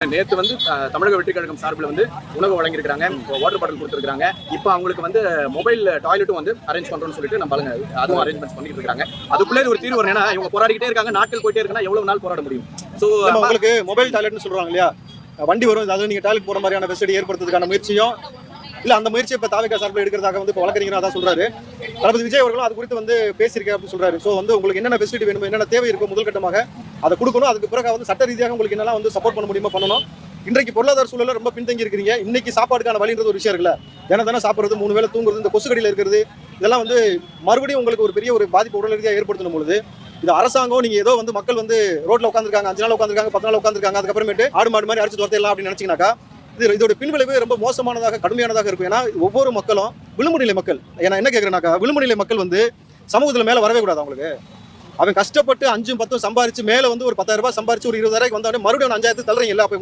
நேத்து வந்து தமிழக வெற்றி கழகம் சார்பில் வந்து உணவு வழங்கியிருக்காங்க, வாட்டர் பாட்டில் கொடுத்துருக்காங்க. இப்போ அவங்களுக்கு வந்து மொபைல் டாய்லெட்டும் வந்து அரேஞ்ச் பண்றோம்னு சொல்லிட்டு நம்ம அதுவும் அரேஞ்ச்மெண்ட்ஸ் பண்ணிட்டு இருக்காங்க. அதுக்குள்ளே ஒரு தீர்வு வரணும். ஏன்னா இவங்க போராடிக்கிட்டே இருக்காங்க, நாட்கள் போயிட்டே இருக்குன்னா எவ்வளவு நாள் போராட முடியும்? ஸோ உங்களுக்கு மொபைல் டாய்லெட்னு சொல்றாங்க இல்லையா, வண்டி வரும், அதாவது நீங்க டாய்லெட் போற மாதிரியான ஃபெசிலிட்டி ஏற்படுத்துறதுக்கான முயற்சியும் இல்ல, அந்த முயற்சியை இப்ப தாவேகா சார்பில் எடுக்கிறதாக வந்து வழக்கறிஞர் அதான் சொல்றாரு. தளபதி விஜய் அவர்களும் அது குறித்து வந்து பேசியிருக்கேன் அப்படின்னு சொல்றாரு. ஸோ வந்து உங்களுக்கு என்னென்ன ஃபெசிலிட்டி வேணுமோ, என்னென்ன தேவை இருக்கோ முதல் கட்டமாக அதை கொடுக்கணும். அதுக்கு பிறகு வந்து சட்ட ரீதியாக உங்களுக்கு என்னெல்லாம் வந்து சப்போர்ட் பண்ண முடியுமோ பண்ணணும். இன்றைக்கு பொருளாதார சூழல ரொம்ப பின்தங்கி இருக்கிறீங்க. இன்னைக்கு சாப்பாடுக்கான வழின்றது ஒரு விஷயம் இருக்குல்ல, தினம் சாப்பிடுறது, 3 வேளை தூங்குறது, இந்த கொசுக்கடியில் இருக்கிறது, இதெல்லாம் வந்து மறுபடியும் உங்களுக்கு ஒரு பெரிய ஒரு பாதிப்பு உடல் ரீதியாக ஏற்படுத்தணும் பொழுது இது அரசாங்கம் நீங்க ஏதோ வந்து மக்கள் வந்து ரோட்ல உட்காந்துருக்காங்க, 5 நாள் உட்காந்துருக்காங்க, 10 நாள் உட்காந்துருக்காங்க, அதுக்கப்புறமேட்டு ஆடு மாடு மாதிரி அடிச்சு துரத்தலாம் அப்படின்னு நினைச்சீங்கன்னாக்கா இதோட பின்விளைவு ரொம்ப மோசமானதாக கடுமையானதாக இருக்கும். ஏன்னா ஒவ்வொரு மக்களும் விளிம்புநிலை மக்கள். ஏன்னா என்ன கேட்குறேன்னாக்கா, விளிம்புநிலை மக்கள் வந்து சமூகத்தில் மேலே வரவே கூடாது. அவங்களுக்கு அவன் கஷ்டப்பட்டு 5-10 சம்பாரிச்சு மேலே வந்து ஒரு 10,000 ரூபாய் சம்பாரிச்சு ஒரு 20,000 வந்தாலும் மறுபடியும் 5,000 தள்ளுறீங்க இல்லை. அப்போ